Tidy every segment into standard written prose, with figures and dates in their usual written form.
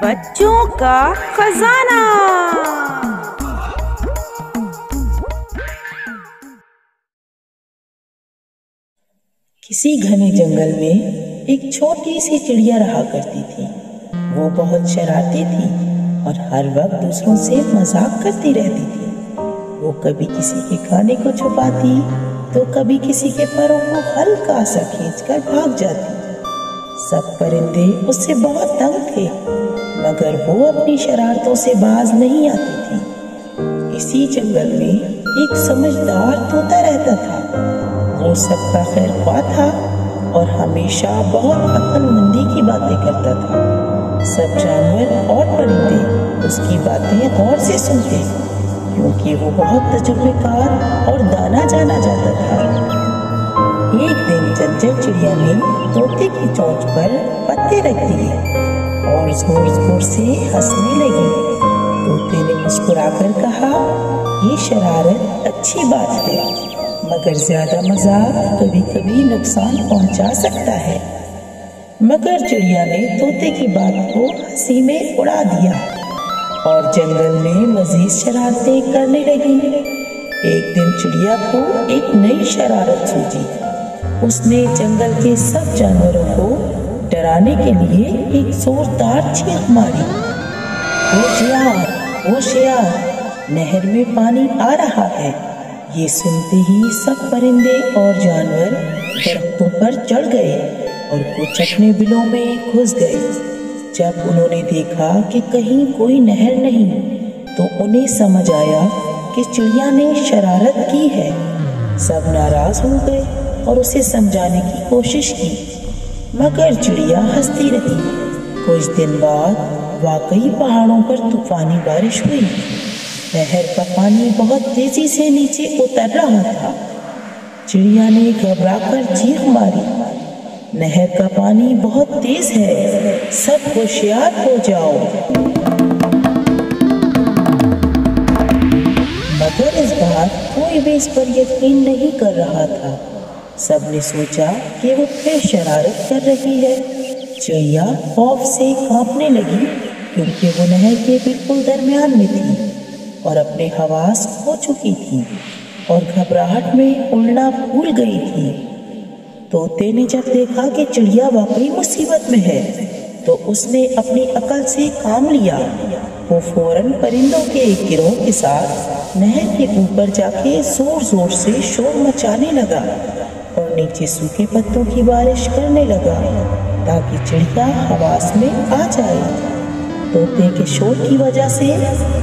बच्चों का खजाना। किसी घने जंगल में एक छोटी सी चिड़िया रहा करती थी। वो बहुत शरारती थी और हर वक्त दूसरों से मजाक करती रहती थी। वो कभी किसी के खाने को छुपाती तो कभी किसी के पैरों को हल्का सा खींचकर भाग जाती। सब परिंदे उससे बहुत तंग थे, मगर वो अपनी शरारतों से बाज नहीं आती थी। इसी जंगल में एक समझदार तोता रहता था। वो सबका खैरख्वाह था और हमेशा बहुत अक्लमंदी की बातें करता था। सब जानवर और परिंदे उसकी बातें गौर से सुनते, क्योंकि वो बहुत तजुर्बेकार और दाना जाना जाता था। एक दिन चंचल चिड़िया ने तोते की चोंच पर पत्ते रख दिए और जोर जोर से हंसने लगी। तोते ने मुस्कुराकर कहा, ये शरारत अच्छी बात है, मगर ज्यादा मजाक कभी कभी नुकसान पहुंचा सकता है। मगर चिड़िया ने तोते की बात को हंसी में उड़ा दिया और जंगल में मजीद शरारतें करने लगी। एक दिन चिड़िया को एक नई शरारत सूझी। उसने जंगल के सब जानवरों को डराने के लिए एक जोरदार चीख मारी, होशियार होशियार, नहर में पानी आ रहा है। ये सुनते ही सब परिंदे और जानवर दरख्तों पर चढ़ गए और कुछ अपने बिलों में घुस गए। जब उन्होंने देखा कि कहीं कोई नहर नहीं, तो उन्हें समझ आया कि चिड़िया ने शरारत की है। सब नाराज हो गए और उसे समझाने की कोशिश की, मगर चिड़िया हंसती रही। कुछ दिन बाद वाकई पहाड़ों पर तूफानी बारिश हुई। नहर का पानी बहुत तेजी से नीचे उतर रहा था। चिड़िया ने घबराकर चीख मारी, नहर का पानी बहुत तेज है, सब होशियार हो जाओ। मगर इस बार कोई भी इस पर यकीन नहीं कर रहा था। सबने सोचा कि वो फिर शरारत कर रही है। चिड़िया खौफ से कांपने लगी, क्योंकि वो नहर के बिल्कुल दरमियान में थी और अपने हवास खो चुकी थी और घबराहट में उड़ना भूल गई थी। तोते ने जब देखा कि चिड़िया वाकई मुसीबत में है, तो उसने अपनी अकल से काम लिया। वो फौरन परिंदों के एक गिरोह के साथ नहर के ऊपर जाके जोर जोर से शोर मचाने लगा और नीचे सूखे पत्तों की बारिश करने लगा, ताकि चिड़िया हवास में आ जाए। तोते के शोर की वजह से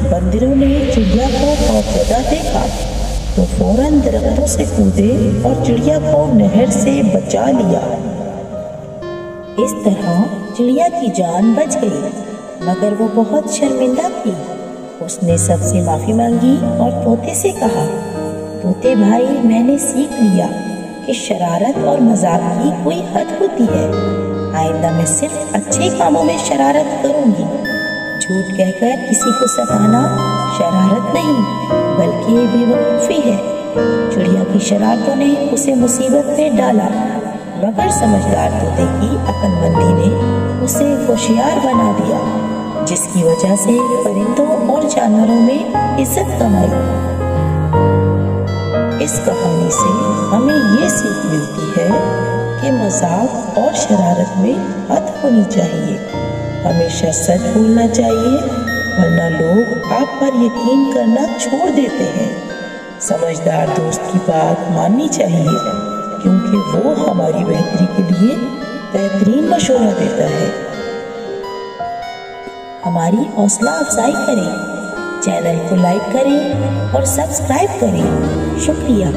बंदरों ने चिड़िया को खौफजदा देखा, तो फौरन दरख्तों से कूदे और चिड़िया को नहर से बचा लिया। इस तरह चिड़िया की जान बच गई, मगर वो बहुत शर्मिंदा थी। उसने सबसे माफी मांगी और तोते से कहा, तोते भाई, मैंने सीख लिया कि शरारत और मजाक की कोई हद होती है। आइंदा मैं सिर्फ अच्छे कामों में शरारत करूंगी। झूठ कहकर किसी को सताना शरारत नहीं, बल्कि बेवकूफी है। चिड़िया की शरारतों ने उसे मुसीबत में डाला, मगर समझदार तोते की अक्लमंदी ने उसे होशियार बना दिया, जिसकी वजह से परिंदों और जानवरों में इज्जत कमाई। इस कहानी से हमें ये सीख मिलती है कि मजाक और शरारत में हद होनी चाहिए। हमेशा सच बोलना चाहिए, वरना लोग आप पर यकीन करना छोड़ देते हैं। समझदार दोस्त की बात माननी चाहिए, क्योंकि वो हमारी बेहतरी के लिए बेहतरीन मशवरा देता है। हमारी हौसला अफजाई करें, चैनल को लाइक करें और सब्सक्राइब करें। शुक्रिया।